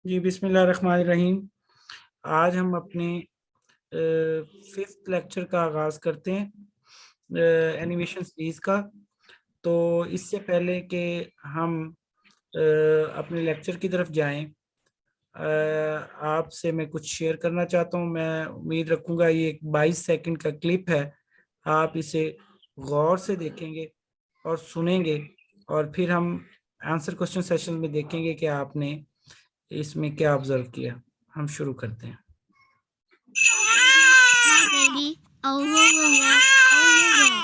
जी बिस्मिल्लाहिर्रहमानिर्रहीम। आज हम अपने फिफ्थ लेक्चर का आगाज करते हैं एनिमेशन सीरीज का। तो इससे पहले कि हम अपने लेक्चर की तरफ जाएं, आपसे मैं कुछ शेयर करना चाहता हूं। मैं उम्मीद रखूंगा ये एक 22 सेकंड का क्लिप है, आप इसे गौर से देखेंगे और सुनेंगे, और फिर हम आंसर क्वेश्चन सेशन में देखेंगे कि आपने इसमें क्या ऑब्जर्व किया। हम शुरू करते हैं। Baby. Oh, whoa, whoa, whoa. Oh, whoa, whoa.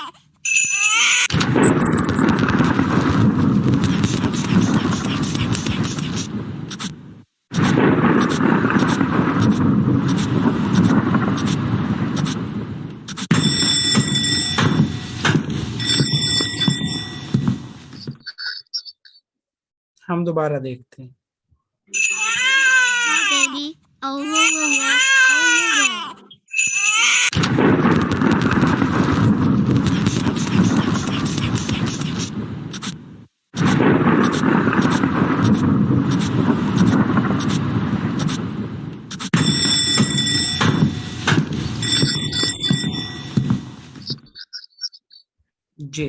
हम दोबारा देखते हैं। Baby. Oh, whoa, whoa, whoa. Oh, whoa, whoa. जी,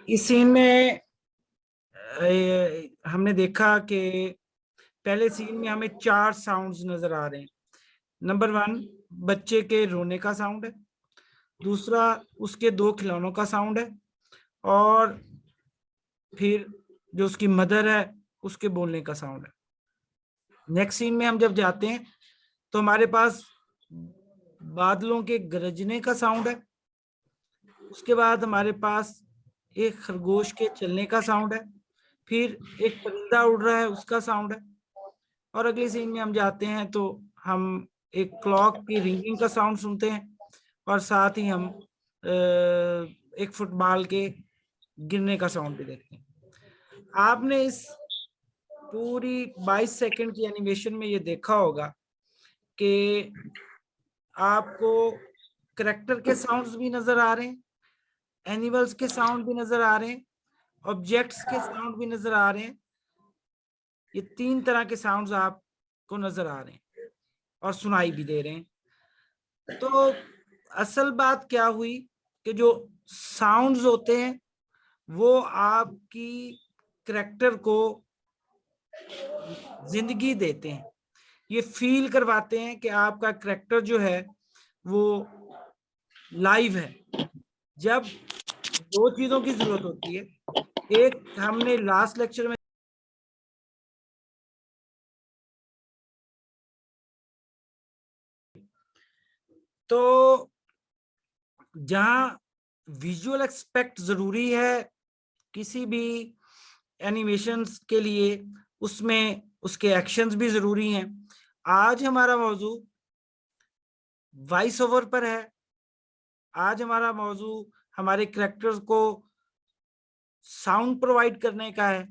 इस सीन में हमने देखा कि पहले सीन में हमें 4 साउंड्स नजर आ रहे हैं। नंबर 1 बच्चे के रोने का साउंड है, दूसरा उसके 2 खिलौनों का साउंड है, और फिर जो उसकी मदर है उसके बोलने का साउंड है। नेक्स्ट सीन में हम जब जाते हैं तो हमारे पास बादलों के गरजने का साउंड है, उसके बाद हमारे पास एक खरगोश के चलने का साउंड है, फिर एक परिंदा उड़ रहा है उसका साउंड है, और अगले सीन में हम जाते हैं तो हम एक क्लॉक की रिंगिंग का साउंड सुनते हैं, और साथ ही हम एक फुटबॉल के गिरने का साउंड भी देखते हैं। आपने इस पूरी 22 सेकंड की एनिमेशन में ये देखा होगा कि आपको करेक्टर के साउंड्स भी नजर आ रहे हैं, एनिमल्स के साउंड भी नजर आ रहे हैं, ऑब्जेक्ट्स के साउंड भी नजर आ रहे हैं। ये 3 तरह के साउंड्स आपको नजर आ रहे हैं और सुनाई भी दे रहे हैं। तो असल बात क्या हुई कि जो साउंड्स होते हैं वो आपकी करेक्टर को जिंदगी देते हैं, ये फील करवाते हैं कि आपका करेक्टर जो है वो लाइव है। जब 2 चीजों की जरूरत होती है, एक हमने लास्ट लेक्चर में तो जहां विजुअल एक्सपेक्ट जरूरी है किसी भी एनिमेशंस के लिए, उसमें उसके एक्शंस भी जरूरी हैं। आज हमारा मौजू वॉइस ओवर पर है। आज हमारा मौजू हमारे करेक्टर्स को साउंड प्रोवाइड करने का है।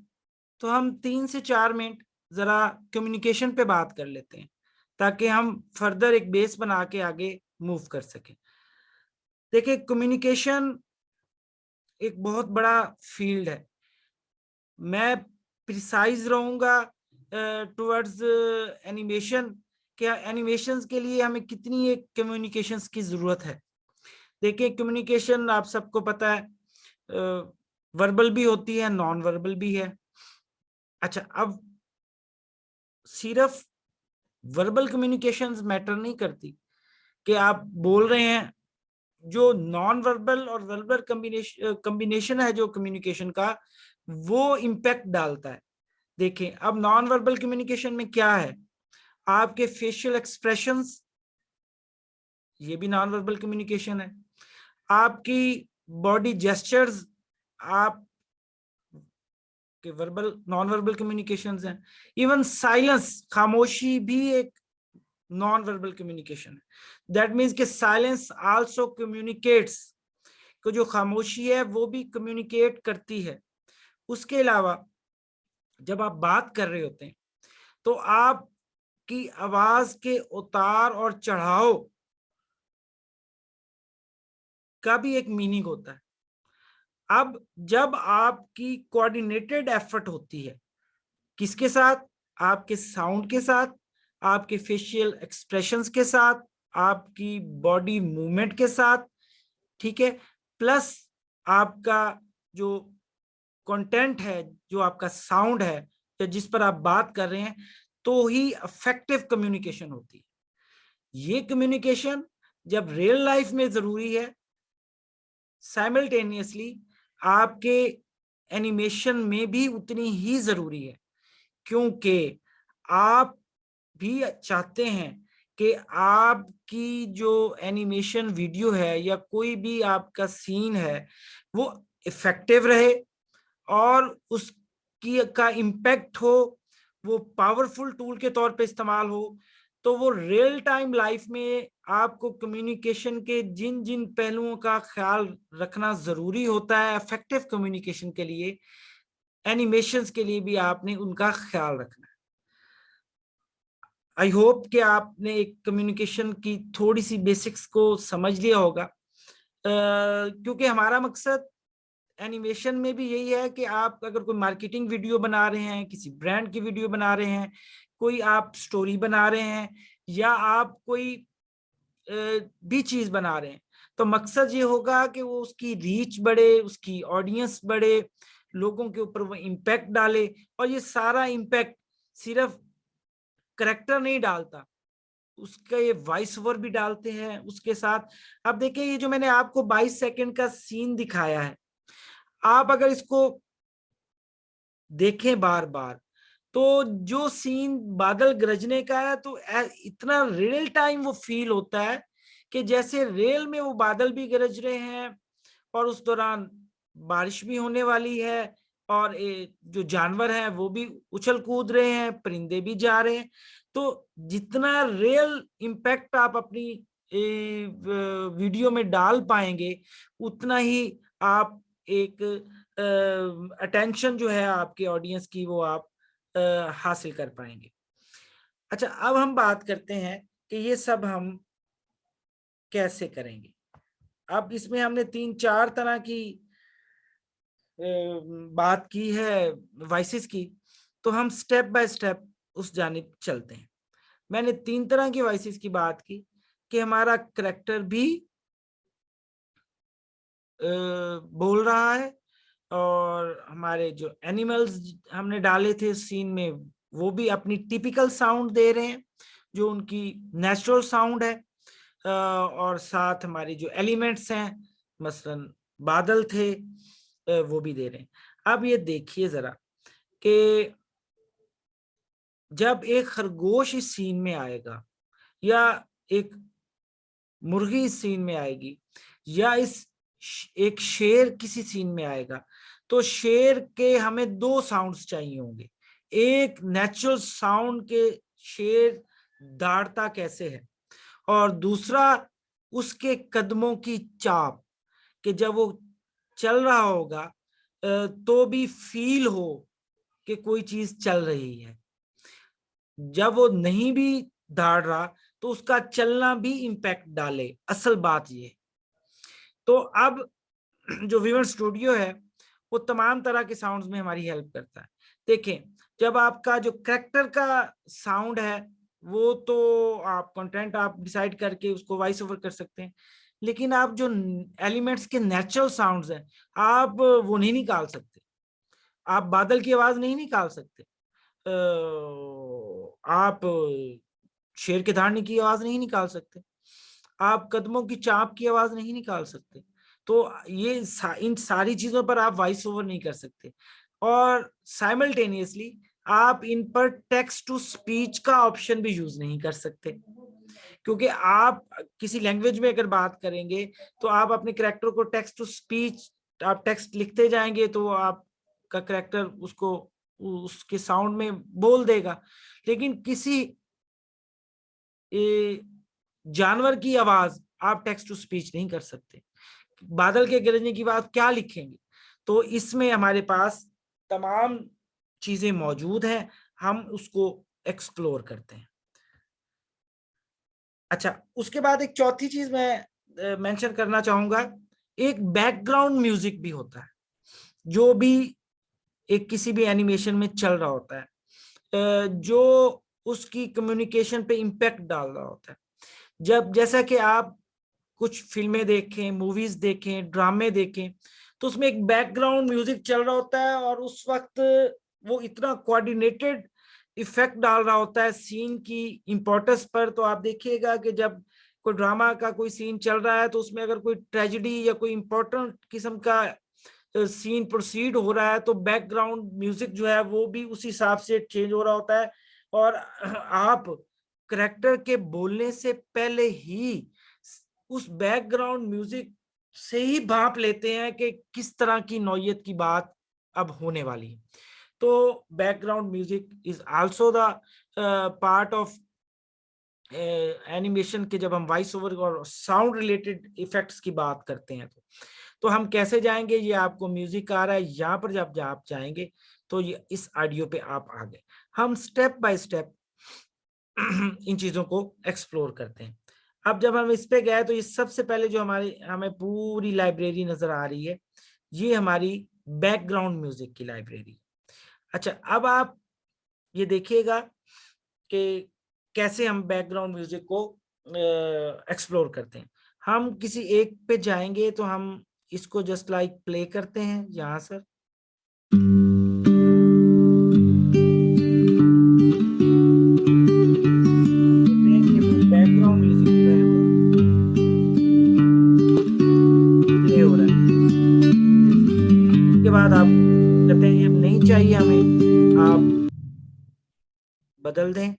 तो हम 3 से 4 मिनट जरा कम्युनिकेशन पे बात कर लेते हैं ताकि हम फर्दर एक बेस बना के आगे मूव कर सकें। देखिए, कम्युनिकेशन एक बहुत बड़ा फील्ड है। मैं प्रिसाइज रहूंगा टुवर्ड्स एनिमेशन, क्या एनिमेशंस के लिए हमें कितनी एक कम्युनिकेशंस की जरूरत है। देखिए, कम्युनिकेशन आप सबको पता है, वर्बल भी होती है, नॉन वर्बल भी है। अच्छा, अब सिर्फ वर्बल कम्युनिकेशंस मैटर नहीं करती कि आप बोल रहे हैं। जो नॉन वर्बल और वर्बल कम्बिनेशन है जो कम्युनिकेशन का, वो इम्पैक्ट डालता है। देखें, अब नॉन वर्बल कम्युनिकेशन में क्या है, आपके फेशियल एक्सप्रेशंस, ये भी नॉन वर्बल कम्युनिकेशन है। आपकी बॉडी जेस्चर्स, आप के वर्बल नॉन वर्बल कम्युनिकेशंस हैं। इवन साइलेंस, खामोशी भी एक नॉन वर्बल कम्युनिकेशन है। दैट मीन्स कि साइलेंस आल्सो कम्युनिकेट्स, कि जो खामोशी है वो भी कम्युनिकेट करती है। उसके अलावा जब आप बात कर रहे होते हैं तो आपकी आवाज के उतार और चढ़ाव का भी एक मीनिंग होता है। अब जब आपकी कोऑर्डिनेटेड एफर्ट होती है, किसके साथ, आपके साउंड के साथ, आपके फेशियल एक्सप्रेशंस के साथ, आपकी बॉडी मूवमेंट के साथ, ठीक है, प्लस आपका जो कंटेंट है, जो आपका साउंड है या जिस पर आप बात कर रहे हैं, तो ही इफेक्टिव कम्युनिकेशन होती है। ये कम्युनिकेशन जब रियल लाइफ में जरूरी है, साइमल्टेनियसली आपके एनिमेशन में भी उतनी ही जरूरी है, क्योंकि आप भी चाहते हैं कि आपकी जो एनिमेशन वीडियो है या कोई भी आपका सीन है वो इफेक्टिव रहे और उसकी का इम्पैक्ट हो, वो पावरफुल टूल के तौर पे इस्तेमाल हो। तो वो रियल टाइम लाइफ में आपको कम्युनिकेशन के जिन जिन पहलुओं का ख्याल रखना जरूरी होता है इफेक्टिव कम्युनिकेशन के लिए, एनिमेशंस के लिए भी आपने उनका ख्याल रखना है। आई होप कि आपने एक कम्युनिकेशन की थोड़ी सी बेसिक्स को समझ लिया होगा, क्योंकि हमारा मकसद एनिमेशन में भी यही है कि आप अगर कोई मार्केटिंग वीडियो बना रहे हैं, किसी ब्रांड की वीडियो बना रहे हैं, कोई आप स्टोरी बना रहे हैं या आप कोई भी चीज बना रहे हैं, तो मकसद ये होगा कि वो उसकी रीच बढ़े, उसकी ऑडियंस बढ़े, लोगों के ऊपर वो इम्पैक्ट डाले। और ये सारा इम्पैक्ट सिर्फ करेक्टर नहीं डालता, उसका ये वॉइस ओवर भी डालते हैं उसके साथ। अब देखिए ये जो मैंने आपको 22 सेकंड का सीन दिखाया है, आप अगर इसको देखें बार बार, तो जो सीन बादल गरजने का है तो इतना रियल टाइम वो फील होता है कि जैसे रियल में वो बादल भी गरज रहे हैं और उस दौरान बारिश भी होने वाली है और जो जानवर हैं वो भी उछल कूद रहे हैं, परिंदे भी जा रहे हैं। तो जितना रियल इम्पैक्ट आप अपनी वीडियो में डाल पाएंगे, उतना ही आप एक अटेंशन जो है आपके ऑडियंस की वो आप हासिल कर पाएंगे। अच्छा, अब हम बात करते हैं कि ये सब हम कैसे करेंगे। अब इसमें हमने 3-4 तरह की बात की है वॉइसेस की, तो हम स्टेप बाय स्टेप उस जानिब चलते हैं। मैंने 3 तरह की वॉइसेस की बात की कि हमारा करेक्टर भी बोल रहा है और हमारे जो एनिमल्स हमने डाले थे सीन में वो भी अपनी टिपिकल साउंड दे रहे हैं, जो उनकी नेचुरल साउंड है। और साथ हमारी जो एलिमेंट्स हैं, मसलन बादल थे, वो भी दे रहे हैं। अब ये देखिए जरा कि जब एक खरगोश इस सीन में आएगा या एक मुर्गी इस सीन में आएगी या एक शेर किसी सीन में आएगा, तो शेर के हमें 2 साउंड्स चाहिए होंगे। एक नेचुरल साउंड के शेर दौड़ता कैसे है, और दूसरा उसके कदमों की चाप, कि जब वो चल रहा होगा तो भी फील हो कि कोई चीज चल रही है। जब वो नहीं भी दौड़ रहा तो उसका चलना भी इम्पैक्ट डाले, असल बात ये। तो अब जो विवन स्टूडियो है वो तमाम तरह के साउंड्स में हमारी हेल्प करता है। देखें, जब आपका जो करेक्टर का साउंड है वो तो आप कंटेंट आप डिसाइड करके उसको वॉइस ओवर कर सकते हैं, लेकिन आप जो एलिमेंट्स के नेचुरल साउंड्स हैं आप वो नहीं निकाल सकते। आप बादल की आवाज नहीं निकाल सकते, आप शेर के दहाड़ने की आवाज नहीं निकाल सकते, आप कदमों की चाप की आवाज नहीं निकाल सकते। तो ये इन सारी चीजों पर आप वॉइस ओवर नहीं कर सकते। और साइमल्टेनियसली आप इन पर टेक्स्ट टू स्पीच का ऑप्शन भी यूज नहीं कर सकते, क्योंकि आप किसी लैंग्वेज में अगर बात करेंगे तो आप अपने कैरेक्टर को टेक्स्ट टू स्पीच, आप टेक्स्ट लिखते जाएंगे तो आपका कैरेक्टर उसको उसके साउंड में बोल देगा। लेकिन किसी जानवर की आवाज आप टेक्स्ट टू स्पीच नहीं कर सकते। बादल के गरजने की बात क्या लिखेंगे? तो इसमें हमारे पास तमाम चीजें मौजूद हैं, हम उसको एक्सप्लोर करते हैं। अच्छा, उसके बाद एक चौथी चीज मैं मेंशन करना चाहूंगा, एक बैकग्राउंड म्यूजिक भी होता है जो भी एक किसी भी एनिमेशन में चल रहा होता है। जो उसकी कम्युनिकेशन पे इम्पैक्ट डाल रहा होता है। जब जैसा कि आप कुछ फिल्में देखें, मूवीज देखें, ड्रामे देखें, तो उसमें एक बैकग्राउंड म्यूजिक चल रहा होता है और उस वक्त वो इतना कोऑर्डिनेटेड इफेक्ट डाल रहा होता है सीन की इम्पोर्टेंस पर। तो आप देखिएगा कि जब कोई ड्रामा का कोई सीन चल रहा है तो उसमें अगर कोई ट्रेजेडी या कोई इम्पोर्टेंट किस्म का सीन प्रोसीड हो रहा है तो बैकग्राउंड म्यूजिक जो है वो भी उस हिसाब से चेंज हो रहा होता है। और आप करेक्टर के बोलने से पहले ही उस बैकग्राउंड म्यूजिक से ही भांप लेते हैं कि किस तरह की नौयत की बात अब होने वाली है। तो background music is also the part of animation के। जब हम वॉइस ओवर और साउंड रिलेटेड इफेक्ट्स की बात करते हैं तो हम कैसे जाएंगे, ये आपको म्यूजिक आ रहा है यहाँ पर, जब आप जाएंगे तो ये इस ऑडियो पे आप आ गए। हम स्टेप बाय स्टेप इन चीजों को एक्सप्लोर करते हैं। अब जब हम इस पे गए तो ये सबसे पहले जो हमें पूरी लाइब्रेरी नजर आ रही है, ये हमारी बैकग्राउंड म्यूजिक की लाइब्रेरी। अच्छा, अब आप ये देखिएगा कि कैसे हम बैकग्राउंड म्यूजिक को एक्सप्लोर करते हैं। हम किसी एक पे जाएंगे तो हम इसको जस्ट लाइक प्ले करते हैं यहाँ सर। बैकग्राउंड म्यूजिक जो है वो प्ले हो रहा है। उसके बाद आप कहते हैं ये नहीं चाहिए हमें, आप बदल दें।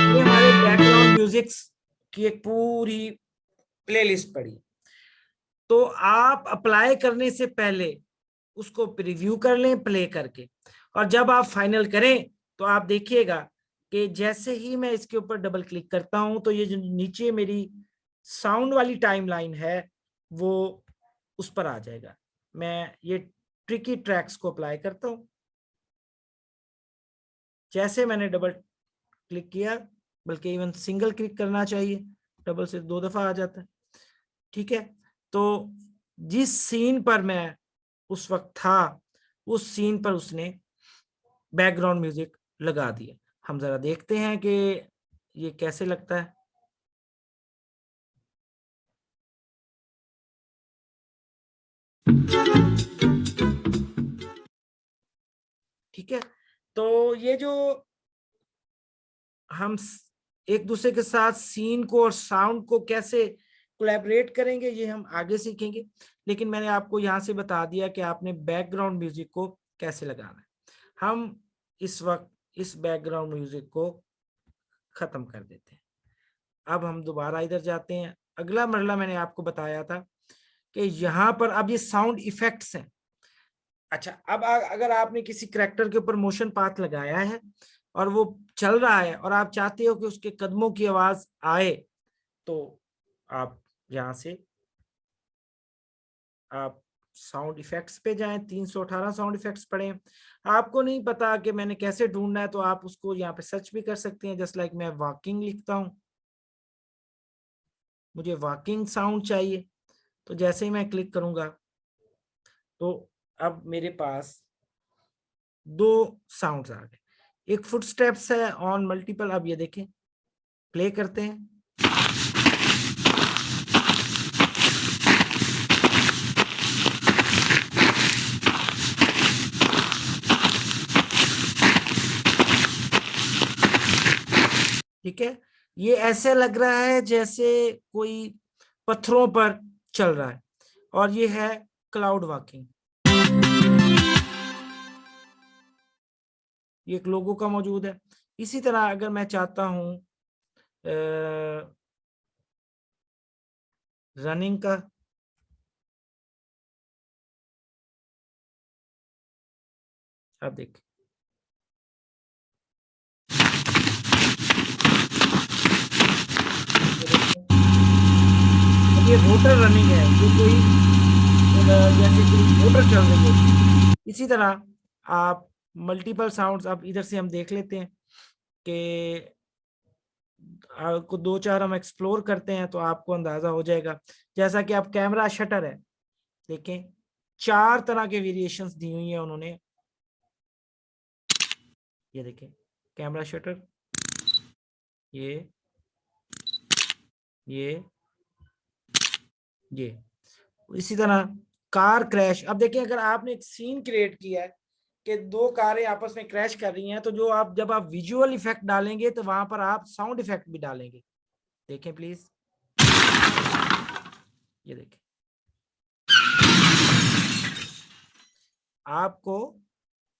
ये हमारे बैकग्राउंड म्यूजिक्स की एक पूरी प्लेलिस्ट पड़ी। तो आप अप्लाई करने से पहले उसको प्रीव्यू कर लें प्ले करके, और जब आप फाइनल करें तो आप देखिएगा कि जैसे ही मैं इसके ऊपर डबल क्लिक करता हूं तो ये जो नीचे मेरी साउंड वाली टाइमलाइन है वो उस पर आ जाएगा। मैं ये ट्रिकी ट्रैक्स को अप्लाई करता हूं। जैसे मैंने डबल क्लिक किया, बल्कि इवन सिंगल क्लिक करना चाहिए, डबल से 2 दफा आ जाता है। ठीक है, तो जिस सीन पर मैं उस वक्त था उस सीन पर उसने बैकग्राउंड म्यूजिक लगा दिया। हम जरा देखते हैं कि ये कैसे लगता है। ठीक है, तो ये जो हम एक दूसरे के साथ सीन को और साउंड को कैसे कोलैबोरेट करेंगे ये हम आगे सीखेंगे, लेकिन मैंने आपको यहाँ से बता दिया कि आपने बैकग्राउंड म्यूजिक को कैसे लगाना है। हम इस वक्त इस बैकग्राउंड म्यूजिक को खत्म कर देते हैं। अब हम दोबारा इधर जाते हैं। अगला मरला मैंने आपको बताया था कि यहाँ पर अब ये साउंड इफेक्ट्स हैं। अच्छा, अब अगर आपने किसी करैक्टर के ऊपर मोशन पाथ लगाया है और वो चल रहा है और आप चाहते हो कि उसके कदमों की आवाज आए, तो आप यहां से आप साउंड इफेक्ट्स पे जाएं। 318 साउंड इफेक्ट्स पढ़ें। आपको नहीं पता कि मैंने कैसे ढूंढना है तो आप उसको यहाँ पे सर्च भी कर सकते हैं। जस्ट लाइक मैं वॉकिंग लिखता हूं, मुझे वॉकिंग साउंड चाहिए, तो जैसे ही मैं क्लिक करूंगा तो अब मेरे पास 2 साउंड्स आ गए। एक फुटस्टेप्स है ऑन मल्टीपल। अब ये देखें, प्ले करते हैं। ठीक है, ये ऐसे लग रहा है जैसे कोई पत्थरों पर चल रहा है, और ये है क्लाउड वॉकिंग। ये एक लोगो का मौजूद है। इसी तरह अगर मैं चाहता हूं रनिंग का, आप देख, ये मोटर रनिंग है, जो कोई जैसे कोई मोटर चल रही है। इसी तरह आप मल्टीपल साउंड्स, अब इधर से हम देख लेते हैं कि को 2-4 हम एक्सप्लोर करते हैं तो आपको अंदाजा हो जाएगा। जैसा कि आप कैमरा शटर है, देखें 4 तरह के वेरिएशंस दी हुई है उन्होंने। ये देखें कैमरा शटर, ये इसी तरह कार क्रैश। अब देखिए अगर आपने एक सीन क्रिएट किया है कि 2 कारें आपस में क्रैश कर रही हैं, तो जो आप जब आप विजुअल इफेक्ट डालेंगे तो वहां पर आप साउंड इफेक्ट भी डालेंगे। देखें प्लीज, ये देखें, आपको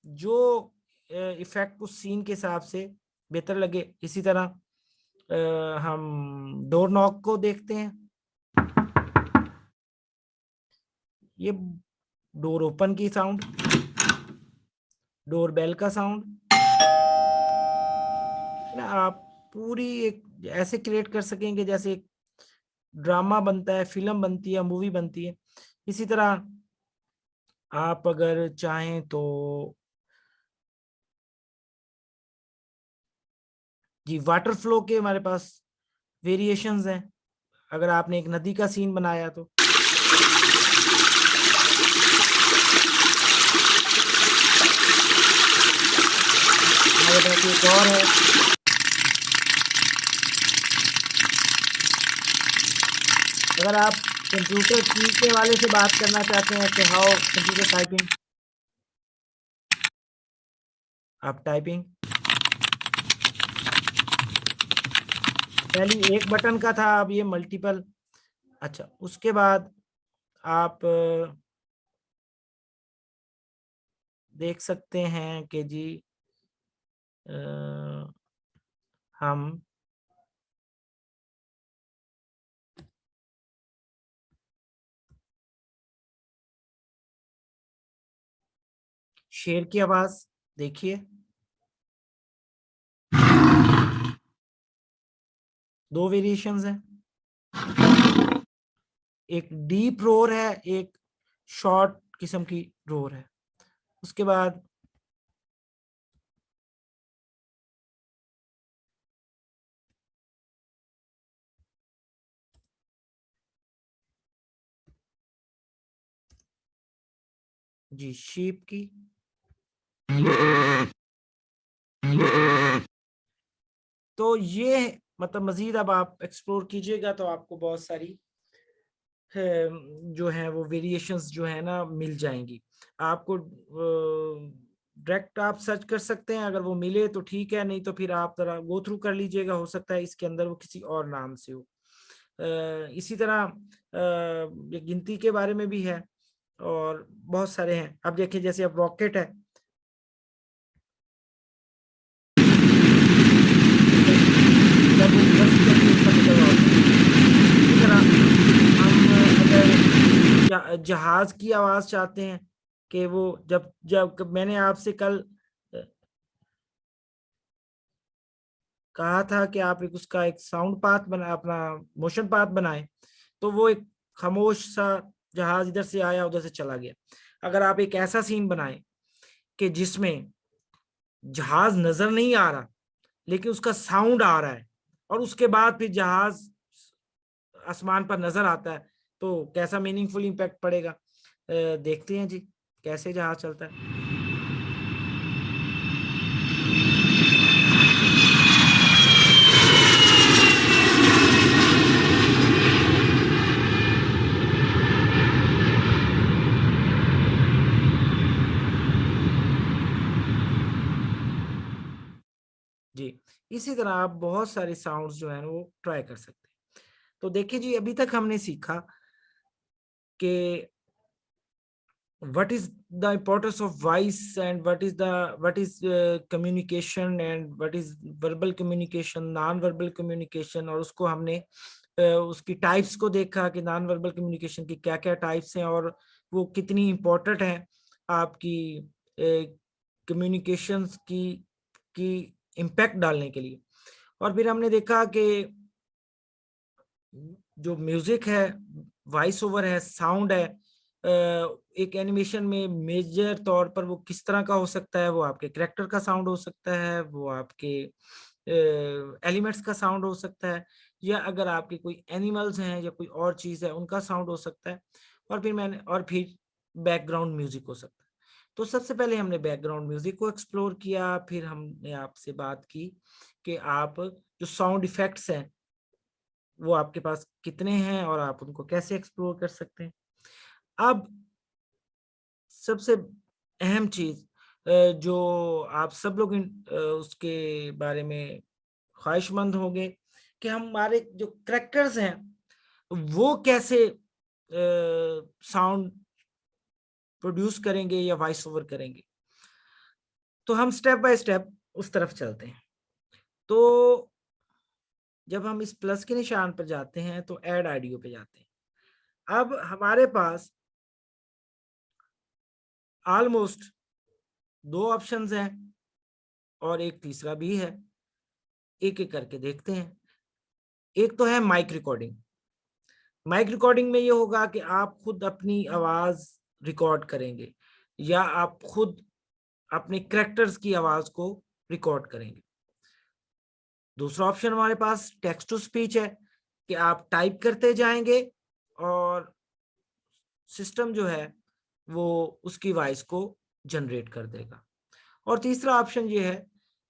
जो इफेक्ट उस सीन के हिसाब से बेहतर लगे। इसी तरह हम डोर नॉक को देखते हैं, ये डोर ओपन की साउंड, डोर बेल का साउंड ना, आप पूरी एक ऐसे क्रिएट कर सकेंगे जैसे एक ड्रामा बनता है, फिल्म बनती है, मूवी बनती है। इसी तरह आप अगर चाहें तो जी वाटर फ्लो के हमारे पास वेरिएशंस हैं। अगर आपने एक नदी का सीन बनाया तो हमारे पास एक और है, अगर आप कंप्यूटर की के वाले से बात करना चाहते हैं तो हाउ कंप्यूटर टाइपिंग, आप टाइपिंग पहले एक बटन का था, अब ये मल्टीपल। अच्छा, उसके बाद आप देख सकते हैं कि जी हम शेर की आवाज देखिए, 2 वेरिएशंस हैं, एक डीप रोर है, एक शॉर्ट किस्म की रोर है। उसके बाद जी शीप की, तो ये मतलब मजीद अब आप एक्सप्लोर कीजिएगा तो आपको बहुत सारी जो है वो वेरिएशंस जो है ना मिल जाएंगी आपको। डायरेक्ट आप सर्च कर सकते हैं, अगर वो मिले तो ठीक है, नहीं तो फिर आप जरा गो थ्रू कर लीजिएगा, हो सकता है इसके अंदर वो किसी और नाम से हो। इसी तरह ये गिनती के बारे में भी है और बहुत सारे हैं। अब देखिए जैसे अब रॉकेट है, जब वो बस चलती है, उसका मतलब होता है। इसी तरह हम अगर जहाज की आवाज चाहते हैं कि वो जब जब मैंने आपसे कल कहा था कि आप एक उसका एक साउंड पाथ बना, अपना मोशन पाथ बनाएं, तो वो एक खामोश सा जहाज इधर से आया उधर से चला गया। अगर आप एक ऐसा सीन बनाएं कि जिसमें जहाज नजर नहीं आ रहा लेकिन उसका साउंड आ रहा है और उसके बाद फिर जहाज आसमान पर नजर आता है, तो कैसा मीनिंगफुल इम्पैक्ट पड़ेगा। देखते हैं जी कैसे जहाज चलता है। जी इसी तरह आप बहुत सारे साउंड्स जो है वो ट्राई कर सकते हैं। तो देखिए जी अभी तक हमने सीखा कि what is the importance of voice and what is communication and what is verbal communication, non verbal communication, और उसको हमने उसकी टाइप्स को देखा कि नॉन वर्बल कम्युनिकेशन की क्या क्या टाइप्स हैं और वो कितनी इम्पोर्टेंट है आपकी कम्युनिकेशंस की इम्पैक्ट डालने के लिए। और फिर हमने देखा कि जो म्यूजिक है, वॉइस ओवर है, साउंड है, एक एनिमेशन में मेजर तौर पर वो किस तरह का हो सकता है। वो आपके कैरेक्टर का साउंड हो सकता है, वो आपके एलिमेंट्स का साउंड हो सकता है, या अगर आपके कोई एनिमल्स हैं या कोई और चीज है उनका साउंड हो सकता है, और फिर बैकग्राउंड म्यूजिक हो सकता है। तो सबसे पहले हमने बैकग्राउंड म्यूजिक को एक्सप्लोर किया, फिर हमने आपसे बात की कि आप जो साउंड इफेक्ट्स हैं वो आपके पास कितने हैं और आप उनको कैसे एक्सप्लोर कर सकते हैं। अब सबसे अहम चीज जो आप सब लोग उसके बारे में ख्वाहिशमंद होंगे कि हमारे जो करेक्टर्स हैं वो कैसे साउंड प्रोड्यूस करेंगे या वॉइस ओवर करेंगे। तो हम स्टेप बाय स्टेप उस तरफ चलते हैं। तो जब हम इस प्लस के निशान पर जाते हैं तो ऐड ऑडियो पे जाते हैं। अब हमारे पास ऑलमोस्ट 2 ऑप्शंस हैं और एक तीसरा भी है, एक एक करके देखते हैं। एक तो है माइक रिकॉर्डिंग। माइक रिकॉर्डिंग में ये होगा कि आप खुद अपनी आवाज रिकॉर्ड करेंगे या आप खुद अपने कैरेक्टर्स की आवाज को रिकॉर्ड करेंगे। दूसरा ऑप्शन हमारे पास टेक्स्ट टू स्पीच है कि आप टाइप करते जाएंगे और सिस्टम जो है वो उसकी वॉइस को जनरेट कर देगा। और तीसरा ऑप्शन ये है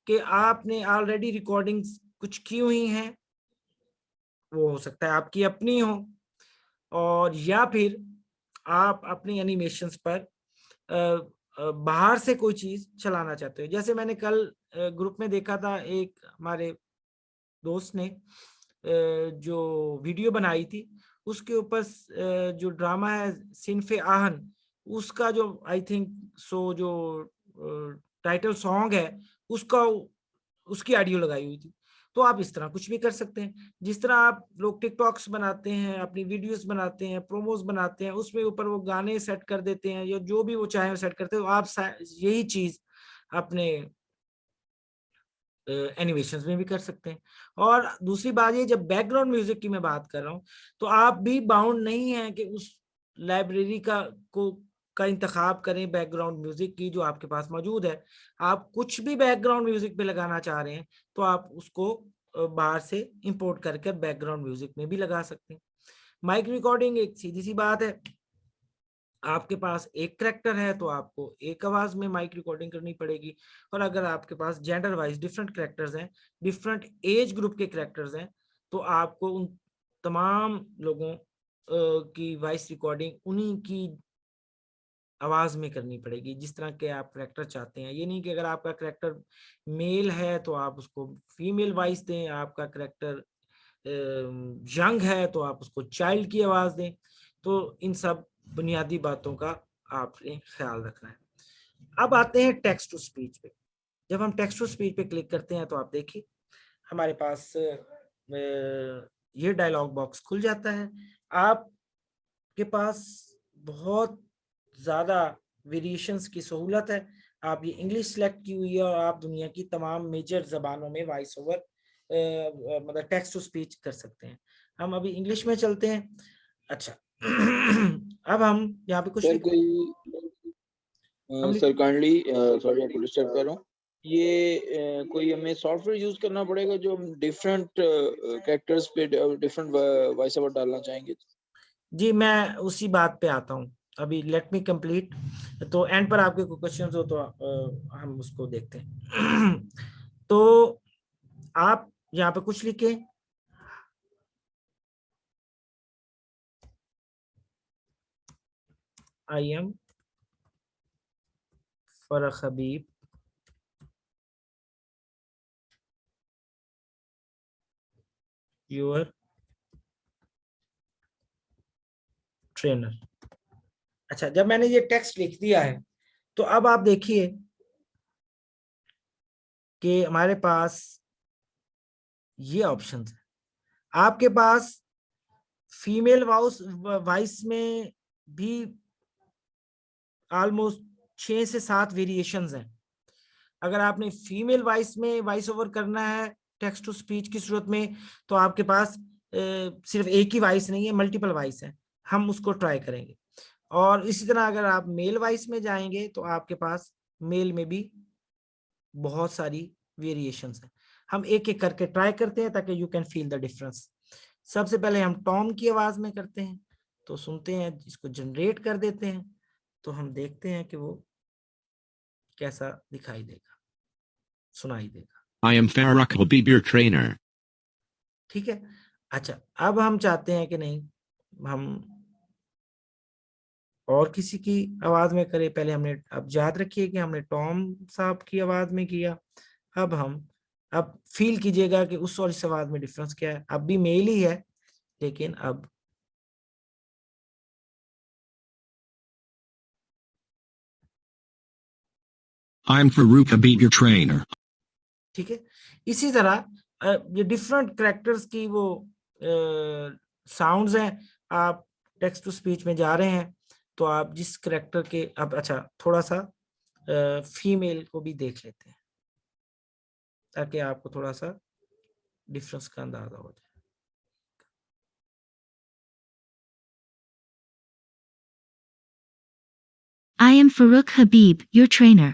कि आपने ऑलरेडी रिकॉर्डिंग्स कुछ की हुई हैं, वो हो सकता है आपकी अपनी हो, और या फिर आप अपनी एनिमेशंस पर बाहर से कोई चीज चलाना चाहते हो। जैसे मैंने कल ग्रुप में देखा था, एक हमारे दोस्त ने जो वीडियो बनाई थी उसके ऊपर जो ड्रामा है सिनफे आहन, उसका जो आई थिंक सो जो टाइटल सॉन्ग है उसका उसकी ऑडियो लगाई हुई थी। तो आप इस तरह कुछ भी कर सकते हैं। जिस तरह आप लोग टिकटॉक्स बनाते हैं, अपनी वीडियोस बनाते हैं, प्रोमोस बनाते हैं, उसमें ऊपर वो गाने सेट कर देते हैं या जो भी वो चाहे सेट करते हैं, तो आप यही चीज अपने एनिमेशंस में भी कर सकते हैं। और दूसरी बात ये, जब बैकग्राउंड म्यूजिक की मैं बात कर रहा हूँ तो आप भी बाउंड नहीं है कि उस लाइब्रेरी का इंतखाब करें बैकग्राउंड म्यूजिक की जो आपके पास मौजूद है। आप कुछ भी बैकग्राउंड म्यूजिक पे लगाना चाह रहे हैं तो आप उसको बाहर से इंपोर्ट करके बैकग्राउंड म्यूजिक में भी लगा सकते हैं। माइक रिकॉर्डिंग एक सीधी सी बात है, आपके पास एक करैक्टर है तो आपको एक आवाज में माइक रिकॉर्डिंग करनी पड़ेगी, और अगर आपके पास जेंडर वाइज डिफरेंट करैक्टर्स हैं, डिफरेंट एज ग्रुप के करैक्टर्स हैं, तो आपको उन तमाम लोगों की वॉइस रिकॉर्डिंग उन्हीं की आवाज में करनी पड़ेगी जिस तरह के आप करैक्टर चाहते हैं। ये नहीं कि अगर आपका करैक्टर मेल है तो आप उसको फीमेल वॉइस दें, आपका करैक्टर यंग है तो आप उसको चाइल्ड की आवाज दें। तो इन सब बुनियादी बातों का आपने ख्याल रखना है। अब आते हैं टेक्स्ट टू स्पीच पे। जब हम टेक्स्ट टू स्पीच पे क्लिक करते हैं तो आप देखिए हमारे पास ये डायलॉग बॉक्स खुल जाता है। आपके पास बहुत ज्यादा वेरिएशंस की सहूलत है। आप ये इंग्लिश सेलेक्ट की हुई है और आप दुनिया की तमाम मेजर जबानों में वॉइस ओवर मतलब टेक्स्ट टू स्पीच कर सकते हैं। हम अभी इंग्लिश में चलते हैं। अच्छा अब हम यहाँ पे कुछ सर कोई सर काइंडली सॉरी आपको डिस्टर्ब कर रहा हूँ। ये कोई हमें सॉफ्टवेयर यूज करना पड़ेगा जो हम डिफरेंट कैरेक्टर्स पे डिफरेंट वॉइस ओवर डालना चाहेंगे? जी मैं उसी बात पे आता हूँ, अभी लेट मी कंप्लीट। तो एंड पर आपके कोई क्वेश्चंस हो तो हम उसको देखते हैं। तो आप यहाँ पे कुछ लिखे, I am Farrukh Habib your trainer. अच्छा, जब मैंने ये टेक्स्ट लिख दिया है तो अब आप देखिए कि हमारे पास ये ऑप्शंस है। आपके पास फीमेल वॉइस में भी ऑलमोस्ट 6 से 7 वेरिएशंस हैं। अगर आपने फीमेल वॉइस में वॉइस ओवर करना है टेक्स्ट टू स्पीच की सूरत में तो आपके पास सिर्फ एक ही वॉइस नहीं है, मल्टीपल वॉइस है। हम उसको ट्राई करेंगे। और इसी तरह अगर आप मेल वॉइस में जाएंगे तो आपके पास मेल में भी बहुत सारी वेरिएशंस हैं। हम एक एक करके ट्राई करते हैं ताकि you can feel the difference. सबसे पहले हम टॉम की आवाज में करते हैं, तो सुनते हैं, इसको जनरेट कर देते हैं, तो हम देखते हैं कि वो कैसा दिखाई देगा, सुनाई देगा। I am Farrokh Habib, your trainer. ठीक है। अच्छा, अब हम चाहते हैं कि नहीं हम और किसी की आवाज में करें। पहले हमने, अब याद रखिए कि हमने टॉम साहब की आवाज में किया, अब फील कीजिएगा कि उस और इस आवाज में डिफरेंस क्या है। अब भी मेल ही है, लेकिन अब I'm Farrokh Habib, your trainer. ठीक है। इसी तरह ये डिफरेंट कैरेक्टर्स की वो साउंड्स हैं। आप टेक्स्ट टू स्पीच में जा रहे हैं, तो आप जिस कैरेक्टर के, अब अच्छा थोड़ा सा फीमेल को भी देख लेते हैं ताकि आपको थोड़ा सा डिफरेंस का अंदाजा हो जाए। I am Farrokh Habib, your trainer.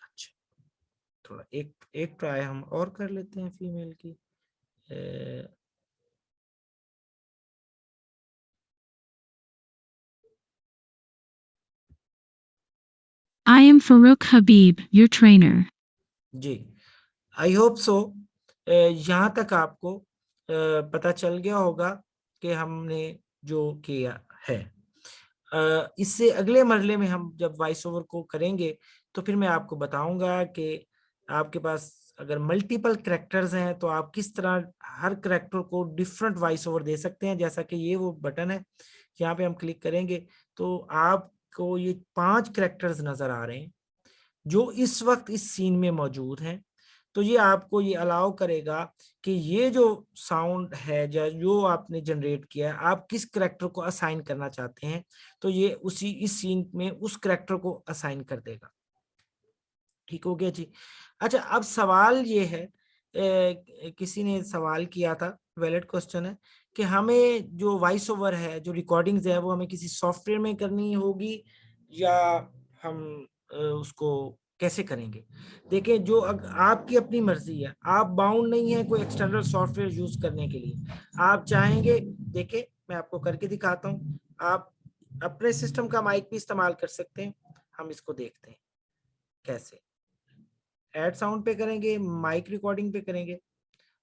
अच्छा, थोड़ा एक ट्राई हम और कर लेते हैं फीमेल की। I am Farrokh Habib, your trainer. जी, आई होप सो यहाँ तक आपको पता चल गया होगा कि हमने जो किया है। इससे अगले मरले में हम जब वॉइस ओवर को करेंगे तो फिर मैं आपको बताऊंगा कि आपके पास अगर मल्टीपल कैरेक्टर्स हैं तो आप किस तरह हर कैरेक्टर को डिफरेंट वॉइस ओवर दे सकते हैं। जैसा कि ये वो बटन है, यहाँ पे हम क्लिक करेंगे तो आपको ये 5 कैरेक्टर्स नजर आ रहे हैं जो इस वक्त इस सीन में मौजूद हैं। तो ये आपको ये अलाउ करेगा कि ये जो साउंड है जो आपने जनरेट किया है, आप किस कैरेक्टर को असाइन करना चाहते हैं, तो ये उसी इस सीन में उस कैरेक्टर को असाइन कर देगा। ठीक हो गया जी। अच्छा, अब सवाल ये है, किसी ने सवाल किया था, वैलिड क्वेश्चन है कि हमें जो वॉइस ओवर है, जो रिकॉर्डिंग्स है, वो हमें किसी सॉफ्टवेयर में करनी होगी या हम उसको कैसे करेंगे। देखिए, जो आपकी अपनी मर्जी है, आप बाउंड नहीं है कोई एक्सटर्नल सॉफ्टवेयर यूज करने के लिए। आप चाहेंगे, देखिए मैं आपको करके दिखाता हूँ, आप अपने सिस्टम का माइक भी इस्तेमाल कर सकते हैं। हम इसको देखते हैं कैसे। ऐड साउंड पे करेंगे, माइक रिकॉर्डिंग पे करेंगे,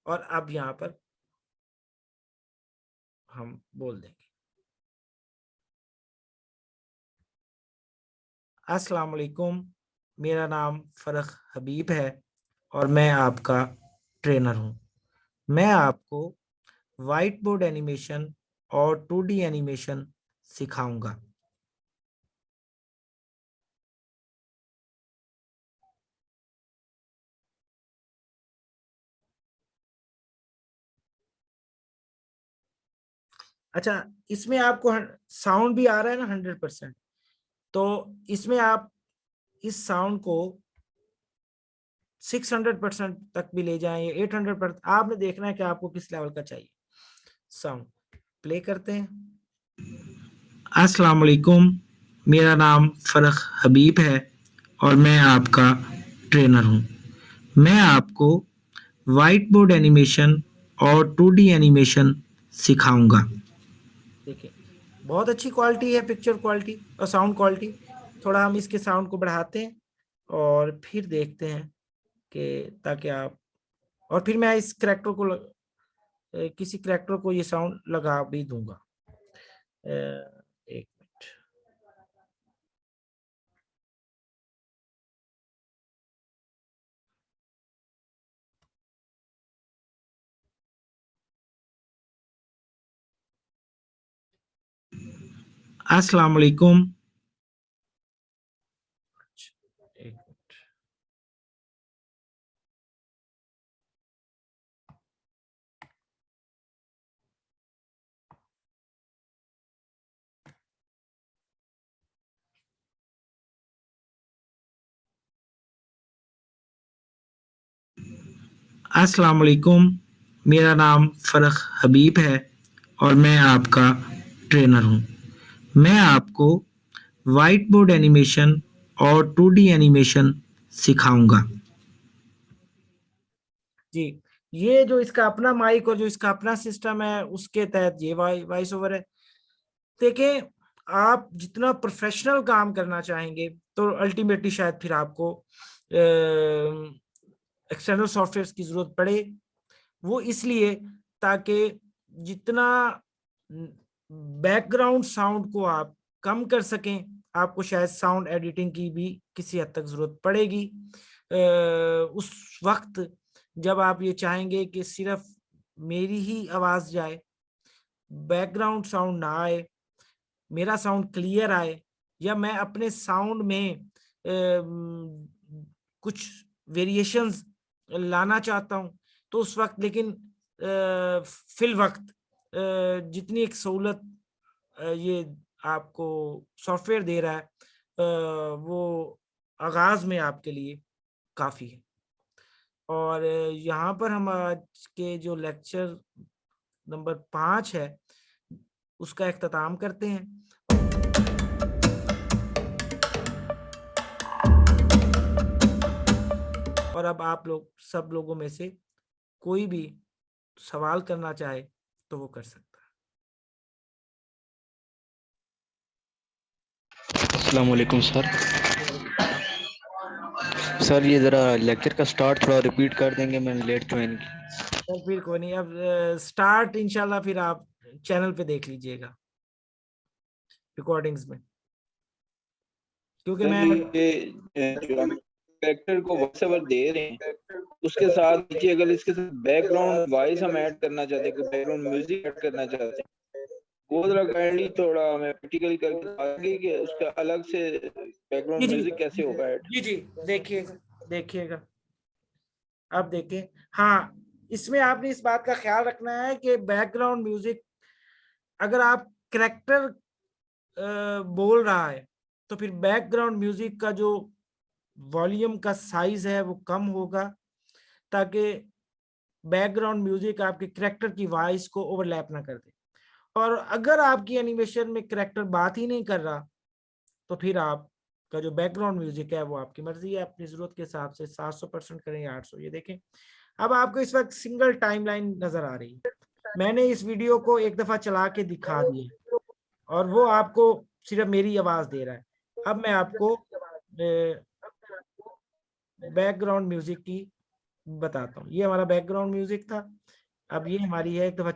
और अब यहाँ पर हम बोल देंगे अस्सलाम वालेकुम, मेरा नाम फरख हबीब है और मैं आपका ट्रेनर हूँ। मैं आपको व्हाइट बोर्ड एनिमेशन और 2D एनिमेशन सिखाऊंगा। अच्छा, इसमें आपको साउंड भी आ रहा है ना 100%, तो इसमें आप इस साउंड को 600% तक भी ले जाएं या 800%, आपने देखना है कि आपको किस लेवल का चाहिए। साउंड प्ले करते हैं। अस्सलाम वालेकुम, मेरा नाम फरख हबीब है और मैं आपका ट्रेनर हूँ। मैं आपको व्हाइट बोर्ड एनिमेशन और 2D एनिमेशन सिखाऊंगा। देखिए, बहुत अच्छी क्वालिटी है, पिक्चर क्वालिटी और साउंड क्वालिटी। थोड़ा हम इसके साउंड को बढ़ाते हैं और फिर देखते हैं कि ताकि आप, और फिर मैं इस कैरेक्टर को किसी कैरेक्टर को ये साउंड लगा भी दूंगा। एक मिनट। अस्सलाम वालेकुम। एक मिनट। अस्सलाम वालेकुम, मेरा नाम फरख हबीब है और मैं आपका ट्रेनर हूँ। मैं आपको व्हाइट बोर्ड एनिमेशन और 2D एनिमेशन सिखाऊंगा। देखिए, बहुत अच्छी क्वालिटी है, पिक्चर क्वालिटी और साउंड क्वालिटी। थोड़ा हम इसके साउंड को बढ़ाते हैं और फिर देखते हैं कि ताकि आप, और फिर मैं इस कैरेक्टर को किसी कैरेक्टर को ये साउंड लगा भी दूंगा। जी, ये जो इसका अपना माइक और जो इसका अपना सिस्टम है उसके तहत ये वॉइस ओवर है। देखिए, आप जितना प्रोफेशनल काम करना चाहेंगे तो अल्टीमेटली शायद फिर आपको एक्सटर्नल सॉफ्टवेयर की जरूरत पड़े। वो इसलिए ताकि जितना बैकग्राउंड साउंड को आप कम कर सकें, आपको शायद साउंड एडिटिंग की भी किसी हद तक जरूरत पड़ेगी उस वक्त जब आप ये चाहेंगे कि सिर्फ मेरी ही आवाज जाए, बैकग्राउंड साउंड ना आए, मेरा साउंड क्लियर आए, या मैं अपने साउंड में कुछ वेरिएशंस लाना चाहता हूं, तो उस वक्त लेकिन फिल वक्त जितनी एक सहूलत ये आपको सॉफ्टवेयर दे रहा है वो आगाज में आपके लिए काफी है। और यहाँ पर हम आज के जो लेक्चर नंबर 5 है उसका इख्तिताम करते हैं। और अब आप लोग सब लोगों में से कोई भी सवाल करना चाहे तो वो कर सकता है। अस्सलाम वालेकुम सर। सर ये ज़रा लेक्चर का स्टार्ट थोड़ा रिपीट कर देंगे, मैंने लेट ज्वाइन की। तो फिर कोई नहीं, अब स्टार्ट इंशाल्लाह फिर आप चैनल पे देख लीजिएगा रिकॉर्डिंग्स में, क्योंकि मैं ये जो हम कैरेक्टर को वॉइस ओवर दे रहे हैं उसके साथ नीचे अगर इसके साथ बैकग्राउंड वॉइस हम ऐड करना चाहते हैं, बैकग्राउंड म्यूजिक ऐड करना चाहते हैं, वो जरा काइंडली थोड़ा हमें प्रैक्टिकली करके बताएंगे कि उसका अलग से बैकग्राउंड म्यूजिक कैसे होगा ऐड। जी जी, देखिएगा अब देखिए। हाँ, इसमें आपने इस बात का ख्याल रखना है कि बैकग्राउंड म्यूजिक अगर आप कैरेक्टर बोल रहा है तो फिर बैकग्राउंड म्यूजिक का जो वॉल्यूम का साइज है वो कम होगा, ताकि बैकग्राउंड म्यूजिक आपके कैरेक्टर की वॉइस को ओवरलैप ना कर दे। और अगर आपकी एनिमेशन में कैरेक्टर बात ही नहीं कर रहा तो फिर आपका जो बैकग्राउंड म्यूजिक है वो आपकी मर्जी है, अपनी जरूरत के हिसाब से 700% करें या 800। ये देखें, अब आपको इस वक्त सिंगल टाइमलाइन नजर आ रही है। मैंने इस वीडियो को एक दफा चला के दिखा दिया और वो आपको सिर्फ मेरी आवाज दे रहा है। अब मैं आपको बैकग्राउंड म्यूजिक की बताता हूँ। ये हमारा बैकग्राउंड म्यूजिक था, अब ये हमारी है एक दफा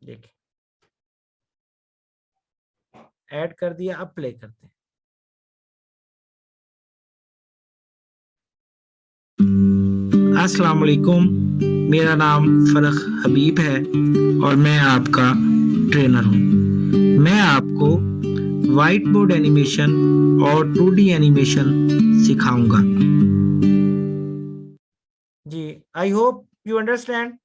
देखिए ऐड कर दिया। अब प्ले करते हैं। अस्सलाम वालेकुम, मेरा नाम फरख हबीब है और मैं आपका ट्रेनर हूँ। मैं आपको व्हाइट बोर्ड एनिमेशन और 2D एनिमेशन सिखाऊंगा। जी, आई होप यू अंडरस्टैंड।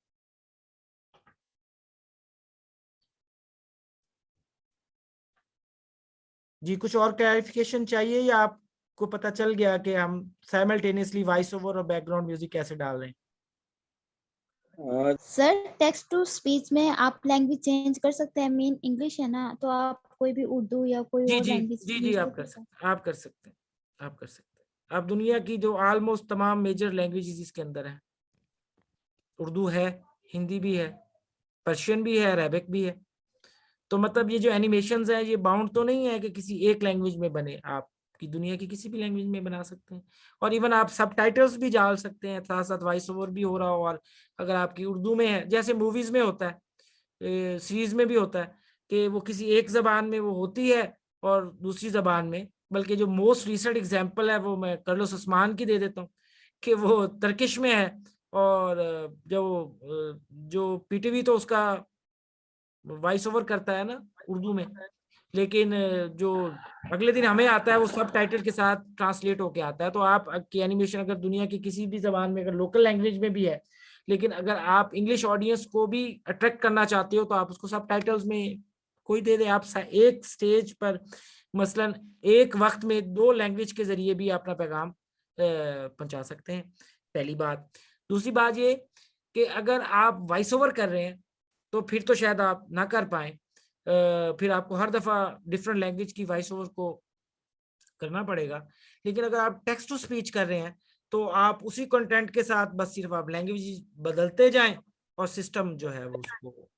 जी, कुछ और क्लैरिफिकेशन चाहिए या आपको पता चल गया कि हम साइमल्टेनियसली वॉइस ओवर और बैकग्राउंड म्यूजिक कैसे डाल रहे हैं? सर टेक्स्ट टू स्पीच में आप लैंग्वेज चेंज कर सकते हैं। मेन इंग्लिश है ना, तो आप कोई भी उर्दू या कोई जी और जी लैंग्वेज जी जी, आप कर सकते हैं। आप दुनिया की जो ऑलमोस्ट तमाम मेजर लैंग्वेजेस इसके अंदर है, उर्दू है, हिंदी भी है, पर्शियन भी है, अरेबिक भी है। तो मतलब ये जो एनिमेशंस हैं ये बाउंड तो नहीं है कि किसी एक लैंग्वेज में बने, आपकी दुनिया की किसी भी लैंग्वेज में बना सकते हैं। और इवन आप सबटाइटल्स भी डाल सकते हैं, साथ साथ वॉइस ओवर भी हो रहा हो। और अगर आपकी उर्दू में है, जैसे मूवीज में होता है, सीरीज में भी होता है कि वो किसी एक जबान में वो होती है और दूसरी जबान में, बल्कि जो मोस्ट रिसेंट एग्जांपल है वो मैं कार्लोस उस्मान की दे देता हूँ कि वो तर्किश में है और जो पीटीवी तो उसका वॉइस ओवर करता है ना उर्दू में, लेकिन जो अगले दिन हमें आता है वो सब टाइटल के साथ ट्रांसलेट होके आता है। तो आप की एनिमेशन अगर दुनिया की किसी भी जबान में, अगर लोकल लैंग्वेज में भी है, लेकिन अगर आप इंग्लिश ऑडियंस को भी अट्रैक्ट करना चाहते हो तो आप उसको सब टाइटल्स में कोई दे दे। आप एक स्टेज पर मसलन एक वक्त में 2 लैंग्वेज के जरिए भी अपना पैगाम पहुंचा सकते हैं। पहली बात। दूसरी बात ये कि अगर आप वॉइस ओवर कर रहे हैं तो फिर तो शायद आप ना कर पाए, फिर आपको हर दफा डिफरेंट लैंग्वेज की वॉइस ओवर को करना पड़ेगा। लेकिन अगर आप टेक्स्ट टू स्पीच कर रहे हैं तो आप उसी कंटेंट के साथ बस सिर्फ आप लैंग्वेज बदलते जाएं और सिस्टम जो है वो उसको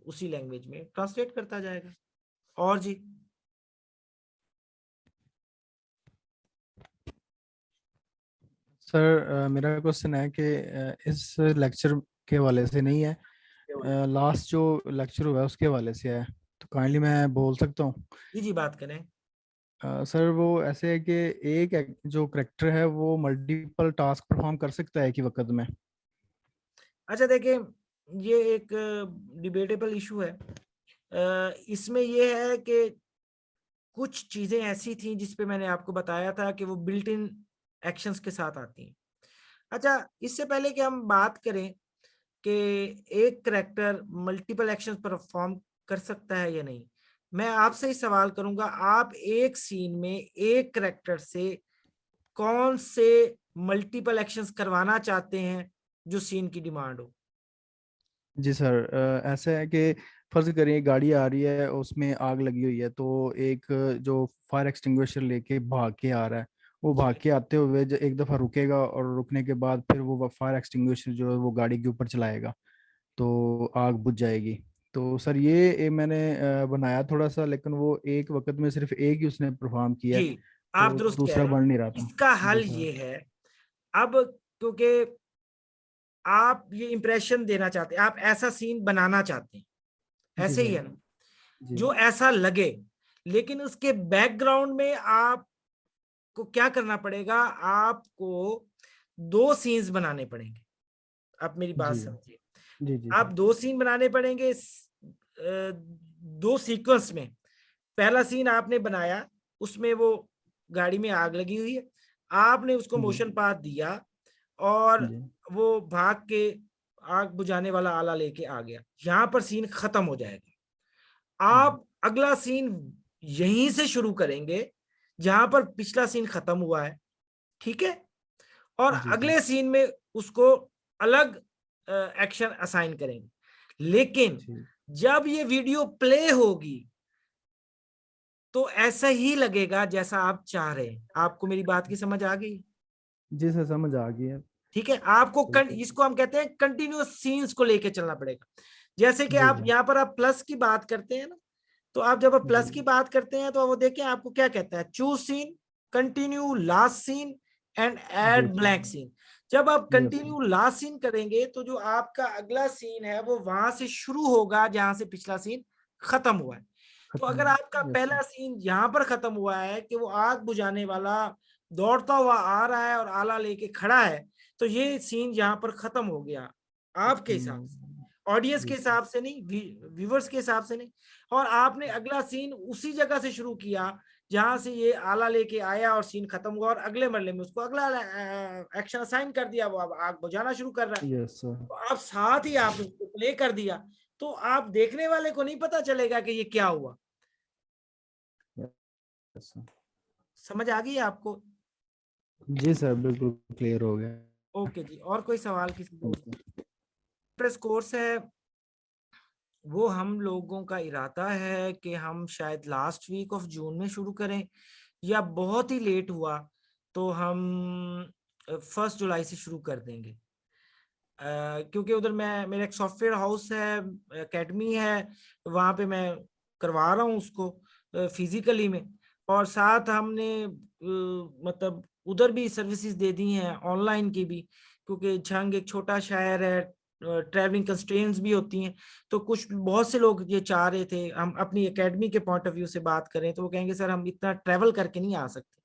उसी लैंग्वेज में ट्रांसलेट करता जाएगा। और जी सर मेरा क्वेश्चन है कि इस लेक्चर के हवाले से नहीं है, लास्ट जो लेक्चर हुआ है उसके हवाले से है, तो काइंडली मैं बोल सकता हूँ? जी बात करें। सर वो ऐसे है कि जो करेक्टर है वो मल्टीपल टास्क परफॉर्म कर सकता है एक ही वक्त में। अच्छा देखिए, ये एक डिबेटेबल इशू है। इसमें ये है कि कुछ चीजें ऐसी थी जिसपे मैंने आपको बताया था कि वो बिल्ट इन एक्शंस के साथ आती हैं। अच्छा, इससे पहले कि हम बात करें कि एक करेक्टर मल्टीपल एक्शंस परफॉर्म कर सकता है या नहीं, मैं आपसे ही सवाल करूंगा, आप एक सीन में एक करेक्टर से कौन से मल्टीपल एक्शंस करवाना चाहते हैं जो सीन की डिमांड हो? जी सर, ऐसा है कि फर्ज करिए गाड़ी आ रही है, उसमें आग लगी हुई है, तो एक जो फायर एक्सटिंग्विशर लेके भाग के आ रहा है, वो भाग के आते हुए एक दफ़ा रुकेगा और रुकने के बाद फिर वो फायर एक्सटिंग्विशर जो है वो गाड़ी के ऊपर चलाएगा तो आग बुझ जाएगी। तो सर ये मैंने बनाया थोड़ा सा, लेकिन वो एक वक्त में सिर्फ एक ही उसने परफॉर्म किया है, जी आप तो दुरुस्त कह दूसरा रहे बन नहीं रहा हैं। था। इसका जी हल सर। ये है, अब क्योंकि आप ये इंप्रेशन देना चाहते हैं, आप ऐसा सीन बनाना चाहते हैं, जी ऐसे ही सर। है ना, जी जो ऐसा लगे, लेकिन उसके बैकग्राउंड में आपको क्या करना पड़ेगा, आपको दो सीन्स बनाने पड़ेंगे। आप मेरी बात जी समझिए, जी जी आप सर। दो सीन बनाने पड़ेंगे दो सीक्वेंस में। पहला सीन आपने बनाया, उसमें वो गाड़ी में आग लगी हुई है, आपने उसको जी मोशन पाथ दिया और जी वो भाग के आग बुझाने वाला आला लेके आ गया, यहां पर सीन खत्म हो जाएगा। जी आप अगला सीन यहीं से शुरू करेंगे जहां पर पिछला सीन खत्म हुआ है, ठीक है, और जी सर। अगले सीन में उसको अलग एक्शन असाइन करेंगे। लेकिन ठीक। जब ये वीडियो प्ले होगी तो ऐसा ही लगेगा जैसा आप चाह रहे हैं। आपको मेरी बात की समझ आ गई? जी सर, समझ आ गई है। ठीक है, आपको ठीक है। इसको हम कहते हैं कंटिन्यूअस सीन्स को लेके चलना पड़ेगा। जैसे कि जी आप जी यहाँ पर आप प्लस की बात करते हैं ना, तो आप जब आप जी प्लस की बात करते हैं तो वो देखिए आपको क्या कहता है, choose scene, continue last scene and जी ऐड ब्लैंक सीन। जब आप yes sir. Continue last scene करेंगे तो जो आपका अगला सीन है वो वहां से शुरू होगा जहां से पिछला सीन खत्म हुआ है। तो खत्म। अगर आपका यस पहला सर। सीन यहाँ पर खत्म हुआ है कि वो आग बुझाने वाला दौड़ता हुआ आ रहा है और आला लेके खड़ा है, तो ये सीन यहाँ पर खत्म हो गया आपके हिसाब से, ऑडियंस के जी सर। हिसाब से नहीं, व्यूवर्स के हिसाब से नहीं। और आपने अगला सीन उसी जगह से शुरू किया जहां से ये आला लेके आया और सीन खत्म हुआ, और अगले मरले में उसको अगला एक्शन असाइन कर दिया, वो अब आग बुझाना शुरू कर रहा है। Yes sir. तो आप साथ ही आपने उसको प्ले कर दिया, तो आप देखने वाले को नहीं पता चलेगा कि ये क्या हुआ। Yes sir. समझ आ गई आपको? जी सर, बिल्कुल क्लियर हो गया। ओके जी, और कोई सवाल किसी थैंक दोस्त? यू। प्रेस कोर्स है वो हम लोगों का इरादा है कि हम शायद लास्ट वीक ऑफ जून में शुरू करें, या बहुत ही लेट हुआ तो हम 1 जुलाई से शुरू कर देंगे। क्योंकि उधर मैं, मेरा एक सॉफ्टवेयर हाउस है, एकेडमी है, वहाँ पे मैं करवा रहा हूँ उसको फिजिकली में, और साथ हमने मतलब उधर भी सर्विसेज दे दी हैं ऑनलाइन की भी, क्योंकि झंग एक छोटा शहर है, ट्रैवलिंग कंस्ट्रेंट्स भी होती हैं। तो कुछ बहुत से लोग ये चाह रहे थे, हम अपनी एकेडमी के पॉइंट ऑफ व्यू से बात करें तो वो कहेंगे सर हम इतना ट्रैवल करके नहीं आ सकते,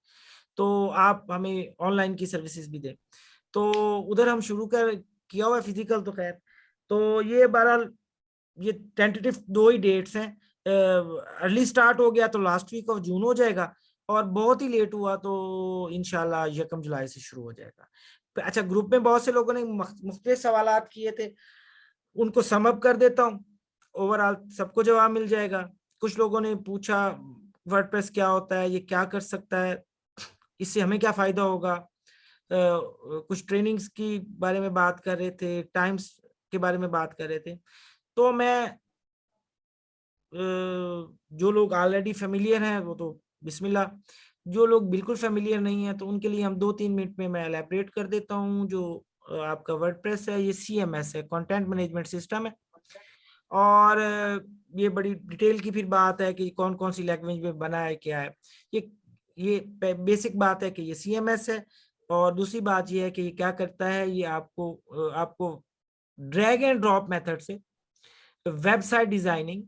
तो आप हमें ऑनलाइन की सर्विसेज भी दें। तो उधर हम शुरू कर किया हुआ है फिजिकल, तो खैर, तो ये बहरहाल ये टेंटेटिव दो ही डेट्स हैं। अर्ली स्टार्ट हो गया तो लास्ट वीक ऑफ जून हो जाएगा, और बहुत ही लेट हुआ तो इंशाल्लाह 1 जुलाई से शुरू हो जाएगा। अच्छा, ग्रुप में बहुत से लोगों ने मुख्तलिफ सवालात किए थे, उनको सम अप कर देता हूँ, ओवरऑल सबको जवाब मिल जाएगा। कुछ लोगों ने पूछा वर्डप्रेस क्या होता है, ये क्या कर सकता है, इससे हमें क्या फायदा होगा। कुछ ट्रेनिंग्स की बारे में बात कर रहे थे, टाइम्स के बारे में बात कर रहे थे। तो मैं जो लोग ऑलरेडी फेमिलियर हैं वो तो बिस्मिल्लाह, जो लोग बिल्कुल फेमिलियर नहीं है तो उनके लिए हम 2-3 मिनट में मैं एलैबोरेट कर देता हूँ। जो आपका वर्डप्रेस है, ये CMS है, कंटेंट मैनेजमेंट सिस्टम है। और ये बड़ी डिटेल की फिर बात है कि कौन कौन सी लैंग्वेज में बना है, क्या है। ये बेसिक बात है कि ये CMS है। और दूसरी बात ये है कि ये क्या करता है, ये आपको ड्रैग एंड ड्रॉप मेथड से वेबसाइट डिजाइनिंग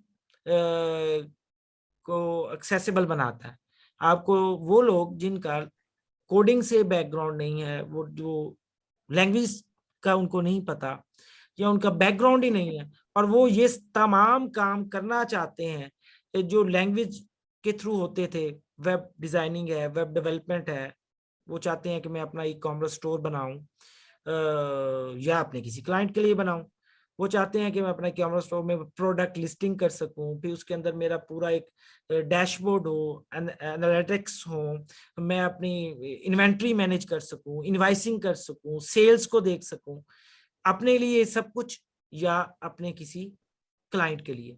को एक्सेसिबल बनाता है। आपको वो लोग जिनका कोडिंग से बैकग्राउंड नहीं है, वो जो लैंग्वेज का उनको नहीं पता या उनका बैकग्राउंड ही नहीं है और वो ये तमाम काम करना चाहते हैं जो लैंग्वेज के थ्रू होते थे, वेब डिजाइनिंग है, वेब डेवलपमेंट है, वो चाहते हैं कि मैं अपना ई-कॉमर्स स्टोर बनाऊं या अपने किसी क्लाइंट के लिए बनाऊं। वो चाहते हैं कि मैं अपना ई-कॉमर्स स्टोर में प्रोडक्ट लिस्टिंग कर सकूं, फिर उसके अंदर मेरा पूरा एक डैशबोर्ड हो, एनालिटिक्स हो, मैं अपनी इन्वेंट्री मैनेज कर सकूं, इनवाइसिंग कर सकूं, सेल्स को देख सकूं, अपने लिए सब कुछ या अपने किसी क्लाइंट के लिए।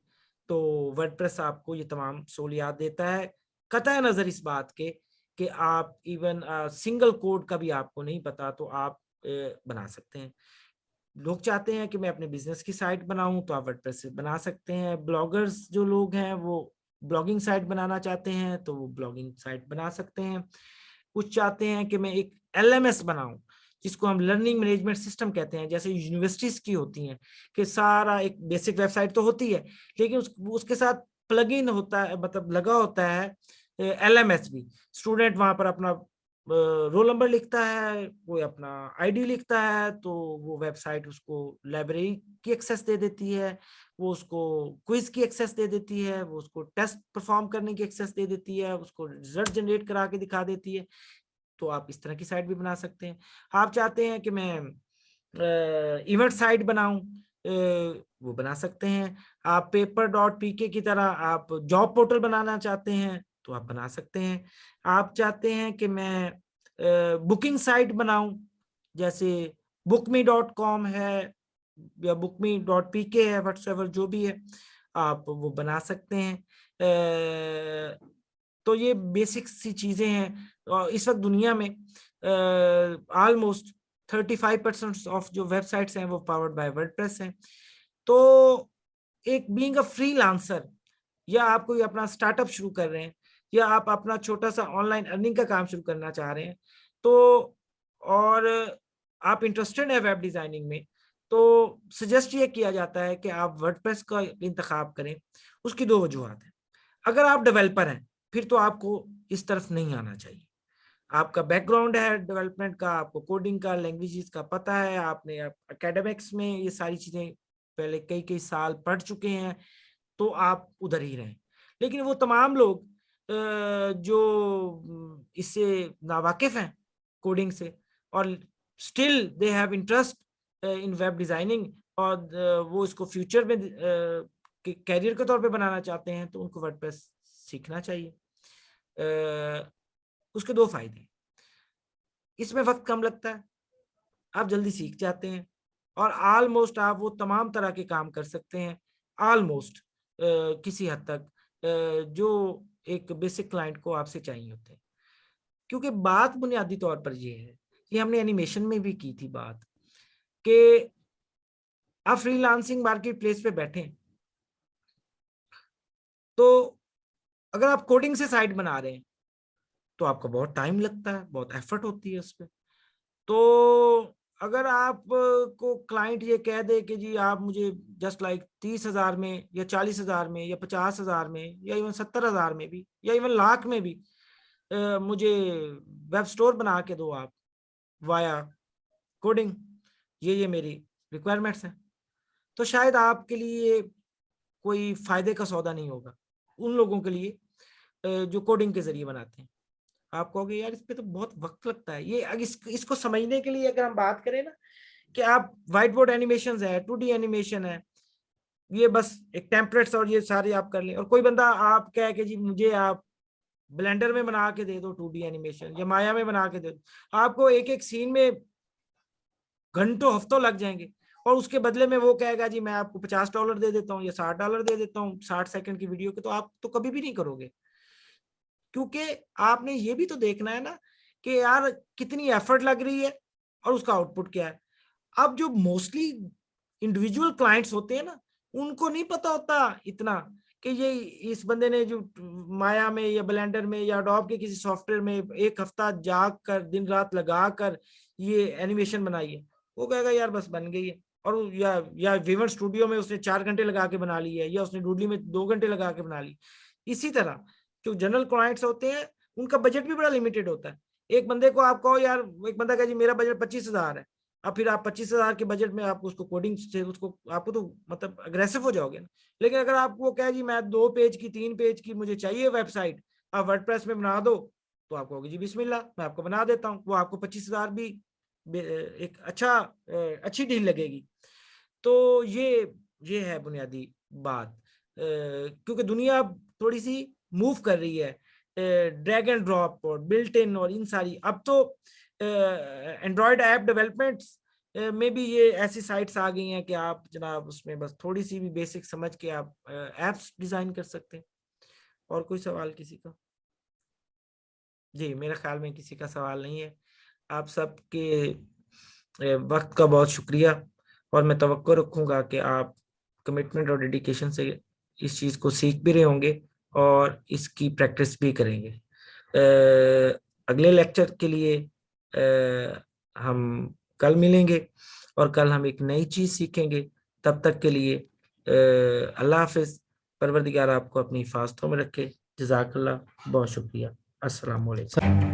तो वर्डप्रेस आपको ये तमाम सहूलियात देता है, कतई नजर इस बात के कि आप इवन सिंगल कोड का भी आपको नहीं पता तो आप बना सकते हैं। लोग चाहते हैं कि मैं अपने बिजनेस की साइट बनाऊं तो आप वर्डप्रेस से बना सकते हैं। ब्लॉगर्स जो लोग हैं वो ब्लॉगिंग साइट बनाना चाहते हैं तो वो ब्लॉगिंग साइट बना सकते हैं। कुछ चाहते हैं कि मैं एक LMS बनाऊं जिसको हम लर्निंग मैनेजमेंट सिस्टम कहते हैं, जैसे यूनिवर्सिटीज की होती हैं कि सारा एक बेसिक वेबसाइट तो होती है लेकिन उसके साथ प्लगइन होता है, मतलब लगा होता है LMS भी। स्टूडेंट वहां पर अपना रोल नंबर लिखता है, कोई अपना ID लिखता है, तो वो वेबसाइट उसको लाइब्रेरी की एक्सेस दे देती है, वो उसको क्विज की एक्सेस दे देती है, वो उसको टेस्ट परफॉर्म करने की एक्सेस दे देती है, उसको रिजल्ट जनरेट करा के दिखा देती है। तो आप इस तरह की साइट भी बना सकते हैं। आप चाहते हैं कि मैं इवेंट साइट बनाऊं, वो बना सकते हैं। आप paper.pk की तरह आप जॉब पोर्टल बनाना चाहते हैं तो आप बना सकते हैं। आप चाहते हैं कि मैं बुकिंग साइट बनाऊं, जैसे bookme.com है या bookme.pk है, व्हाट्सएवर जो भी है, आप वो बना सकते हैं। तो ये बेसिक सी चीजें हैं। और इस वक्त दुनिया में ऑलमोस्ट 35% ऑफ जो वेबसाइट्स हैं वो पावर्ड बाय वर्डप्रेस हैं। तो एक बीइंग अ फ्रीलांसर, या आप कोई अपना स्टार्टअप शुरू कर रहे हैं या आप अपना छोटा सा ऑनलाइन अर्निंग का काम शुरू करना चाह रहे हैं, तो और आप इंटरेस्टेड है वेब डिजाइनिंग में, तो सजेस्ट ये किया जाता है कि आप वर्डप्रेस का इंतखाब करें। उसकी 2 वजूहत हैं। अगर आप डेवलपर हैं फिर तो आपको इस तरफ नहीं आना चाहिए। आपका बैकग्राउंड है डेवलपमेंट का, आपको कोडिंग का, लैंग्वेजेस का पता है, आपने एकेडमिक्स में ये सारी चीजें पहले कई कई साल पढ़ चुके हैं, तो आप उधर ही रहें। लेकिन वो तमाम लोग जो इससे नावाकिफ हैं कोडिंग से और still they have interest in web designing और वो इसको फ्यूचर में कैरियर के तौर पे बनाना चाहते हैं, तो उनको वर्डप्रेस सीखना चाहिए। उसके 2 फायदे, इसमें वक्त कम लगता है, आप जल्दी सीख जाते हैं और ऑलमोस्ट आप वो तमाम तरह के काम कर सकते हैं ऑलमोस्ट किसी हद तक जो एक बेसिक क्लाइंट को आपसे चाहिए होते हैं। क्योंकि बात बुनियादी तौर पर ये है, ये हमने एनिमेशन में भी की थी बात, कि आप फ्रीलांसिंग मार्केट प्लेस पे बैठे तो अगर आप कोडिंग से साइट बना रहे हैं तो आपका बहुत टाइम लगता है, बहुत एफर्ट होती है उस पर। तो अगर आप को क्लाइंट ये कह दे कि जी आप मुझे जस्ट लाइक 30,000 में या 40,000 में या 50,000 में या इवन 70,000 में भी या इवन लाख में भी मुझे वेब स्टोर बना के दो आप वाया कोडिंग, ये मेरी रिक्वायरमेंट्स हैं, तो शायद आपके लिए कोई फायदे का सौदा नहीं होगा उन लोगों के लिए जो कोडिंग के जरिए बनाते हैं। आप कहोगे यार इस पे तो बहुत वक्त लगता है। ये इसको समझने के लिए अगर हम बात करें ना कि आप व्हाइट बोर्ड एनिमेशन है, 2D एनिमेशन है, ये बस एक टेम्पलेट्स और ये सारे आप कर लें, और कोई बंदा आप कहे कि जी मुझे आप ब्लेंडर में बना के दे दो 2D एनिमेशन, या माया में बना के दे दो, आपको एक एक सीन में घंटों हफ्तों लग जाएंगे, और उसके बदले में वो कहेगा जी मैं आपको $50 दे देता हूँ या $60 दे देता हूँ 60 सेकंड की वीडियो के, तो आप तो कभी भी नहीं करोगे। क्योंकि आपने ये भी तो देखना है ना कि यार कितनी एफर्ट लग रही है और उसका आउटपुट क्या है। अब जो मोस्टली इंडिविजुअल क्लाइंट्स होते हैं ना, उनको नहीं पता होता इतना कि ये इस बंदे ने जो माया में या ब्लेंडर में या एडोब के किसी सॉफ्टवेयर में एक हफ्ता जाग कर दिन रात लगा कर ये एनिमेशन बनाई है। वो कहेगा यार बस बन गई है, और या विवन स्टूडियो में उसने 4 घंटे लगा के बना ली है, या उसने डूडली में 2 घंटे लगा के बना ली। इसी तरह जो जनरल क्लाइंट्स होते हैं उनका बजट भी बड़ा लिमिटेड होता है। एक बंदे को आप कहो यार, एक बंदा कहे जी मेरा बजट 25,000 है, अब फिर आप 25,000 के बजट में आप उसको कोडिंग से उसको आपको तो मतलब अग्रेसिव हो जाओगे ना। लेकिन अगर आपको कहे जी मैं 2 पेज की 3 पेज की मुझे चाहिए वेबसाइट, आप वर्डप्रेस में बना दो, तो आप कहोगे जी बिस्मिल्लाह मैं आपको बना देता हूँ, वो आपको 25,000 भी एक अच्छी डील लगेगी। तो ये है बुनियादी बात, क्योंकि दुनिया थोड़ी सी मूव कर रही है ड्रैग एंड ड्रॉप और बिल्ट इन और इन सारी। अब तो एंड्रॉयड ऐप डेवलपमेंट्स में भी ये ऐसी साइट्स आ गई हैं कि आप जनाब उसमें बस थोड़ी सी भी बेसिक समझ के आप ऐप्स डिजाइन कर सकते हैं। और कोई सवाल किसी का? जी मेरे ख्याल में किसी का सवाल नहीं है। आप सबके वक्त का बहुत शुक्रिया, और मैं तवक्को रखूंगा कि आप कमिटमेंट और डेडिकेशन से इस चीज़ को सीख भी रहे होंगे और इसकी प्रैक्टिस भी करेंगे। अगले लेक्चर के लिए हम कल मिलेंगे और कल हम एक नई चीज़ सीखेंगे। तब तक के लिए अल्लाह हाफिज़। परवरदिगार आपको अपनी हिफाजतों में रखे। जज़ाकल्लाह, बहुत शुक्रिया। अस्सलाम वालेकुम।